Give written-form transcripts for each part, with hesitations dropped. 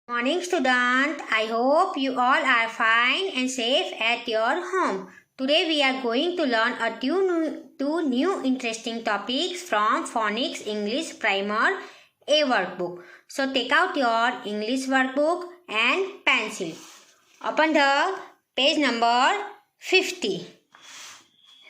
Morning student, I hope you all are fine and safe at your home. Today we are going to learn two new interesting topics from Phonics English Primer A workbook. So take out your English workbook and pencil. Open the page number 50.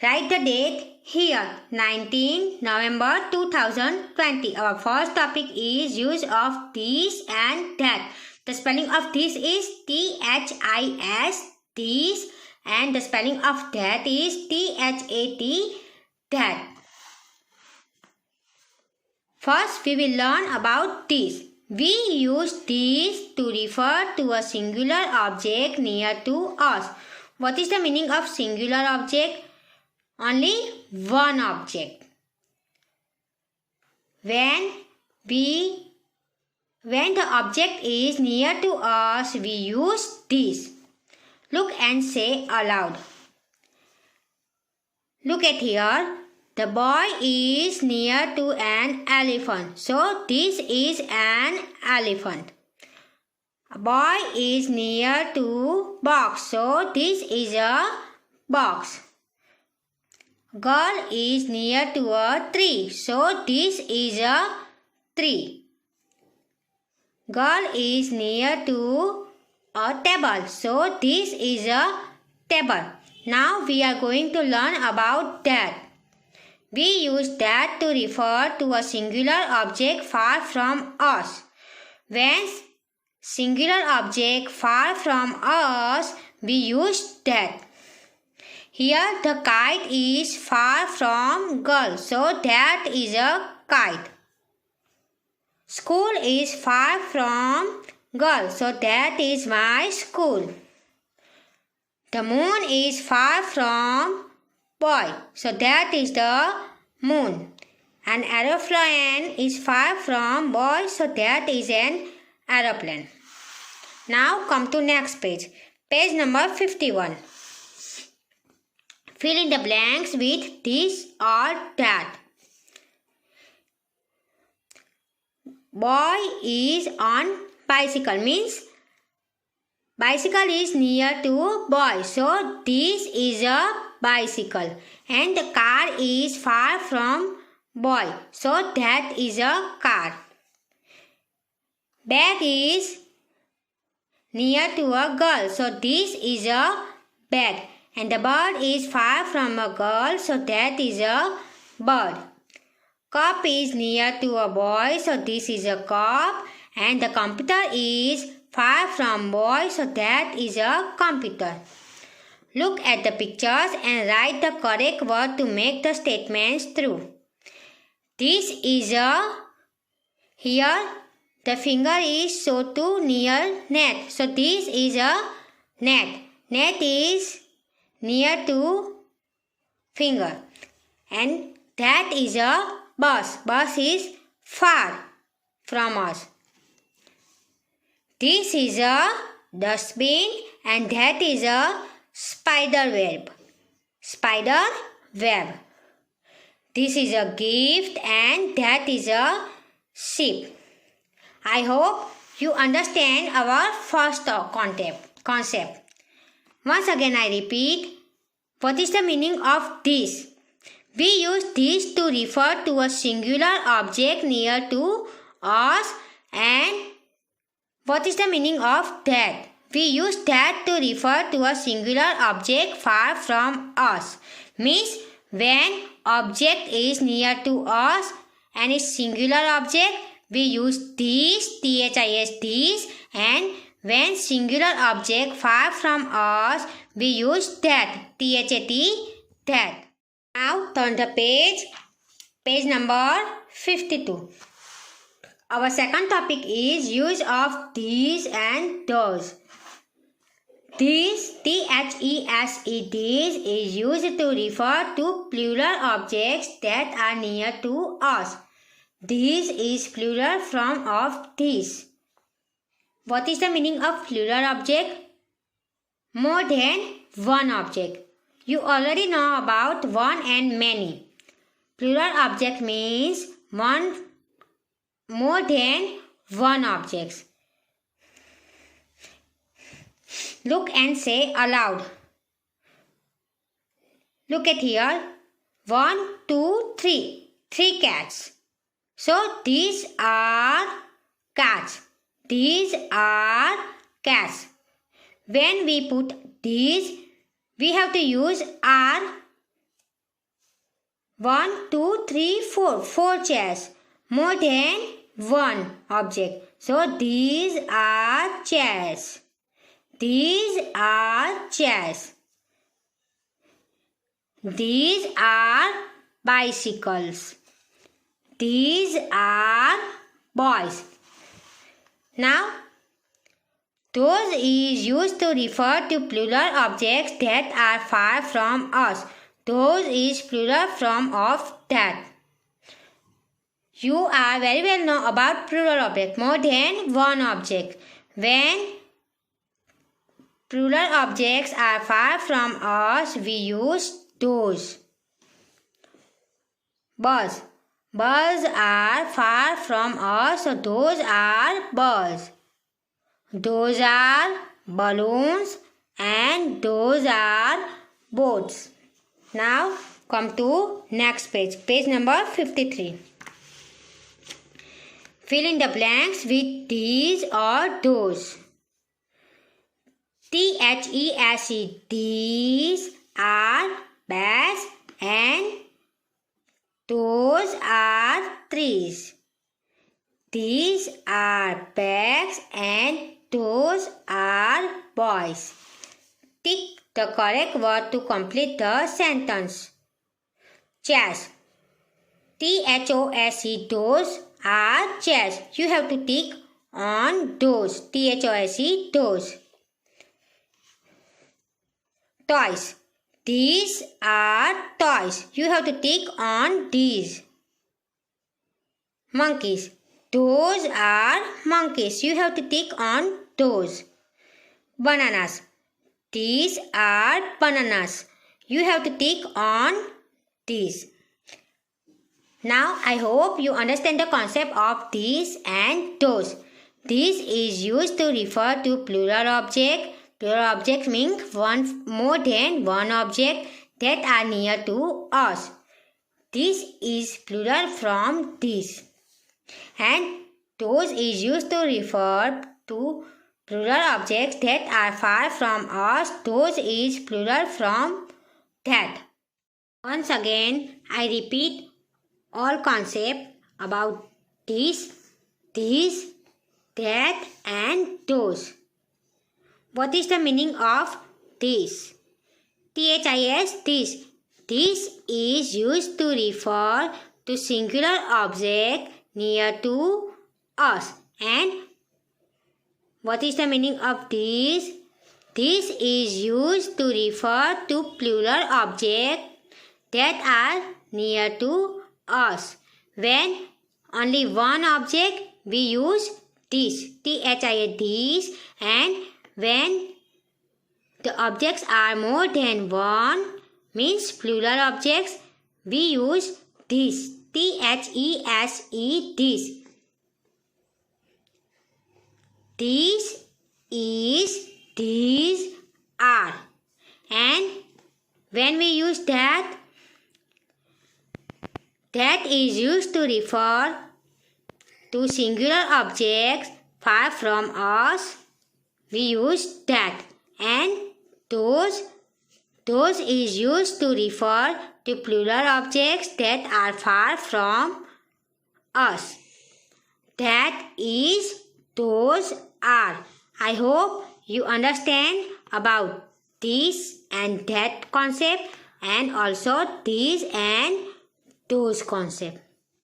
Write the date here, 19 November 2020. Our first topic is use of this and that. The spelling of this is THIS, this, and the spelling of that is THAT, that. First, we will learn about this. We use this to refer to a singular object near to us. What is the meaning of singular object? Only one object. When the object is near to us, we use this. Look and say aloud. Look at here. The boy is near to an elephant. So this is an elephant. A boy is near to box. So this is a box. Girl is near to a tree. So this is a tree. Girl is near to a table. So this is a table. Now we are going to learn about that. We use that to refer to a singular object far from us. When singular object far from us, we use that. Here the kite is far from girl, so that is a kite. School is far from girl, so that is my school. The moon is far from boy, so that is the moon. An aeroplane is far from boy, so that is an aeroplane. Now come to next page. Page number 51. Fill in the blanks with this or that. Boy is on bicycle means bicycle is near to boy. So this is a bicycle. And the car is far from boy. So that is a car. Bag is near to a girl. So this is a bag. And the bird is far from a girl, so that is a bird. Cup is near to a boy, so this is a cup. And the computer is far from boy, so that is a computer. Look at the pictures and write the correct word to make the statements true. This is a, here the finger is so to near net. So this is a net. Net is near to finger. And that is a bus. Bus is far from us. This is a dustbin and that is a spider web. Spider web. This is a gift and that is a ship. I hope you understand our first concept. Once again I repeat, what is the meaning of this? We use this to refer to a singular object near to us. And what is the meaning of that? We use that to refer to a singular object far from us. Means when object is near to us and is singular object, we use this, THIS, this, and when singular object far from us, we use that, THAT, that. Now turn the page number 52. Our second topic is use of these and those. These, THESE, these is used to refer to plural objects that are near to us. This is plural form of these. What is the meaning of plural object? More than one object. You already know about one and many. Plural object means more than one object. Look and say aloud. Look at here. 1, 2, 3. 3 cats. So these are cats. These are cats. When we put these, we have to use are. 1, 2, 3, 4. 4 chairs. More than one object. So these are chairs. These are chairs. These are bicycles. These are boys. Now, those is used to refer to plural objects that are far from us. Those is plural form of that. You are very well know about plural object, more than one object. When plural objects are far from us, we use those. Birds. Birds are far from us, so those are birds. Those are balloons and those are boats. Now come to next page, page number 53. Fill in the blanks with these or those. THESE, these are bats and those are trees. These are bags and those are boys. Tick the correct word to complete the sentence. Chairs. THOSE, those are chairs. You have to tick on those. THOSE, those. Toys. These are toys. You have to tick on these. Monkeys. Those are monkeys. You have to tick on those. Bananas. These are bananas. You have to tick on these. Now I hope you understand the concept of these and those. This is used to refer to plural object. Plural objects mean more than one object that are near to us. This is plural from this. And those is used to refer to plural objects that are far from us. Those is plural from that. Once again, I repeat all concept about this, that and those. What is the meaning of this? THIS, this. This is used to refer to singular object near to us. And what is the meaning of this? This is used to refer to plural object that are near to us. When only one object, we use this. THIS, this. And when the objects are more than one, means plural objects, we use this. THESE, this. This is, these are. And when we use that, that is used to refer to singular objects far from us. We use that. And those is used to refer to plural objects that are far from us. That is, those are. I hope you understand about this and that concept, and also these and those concept.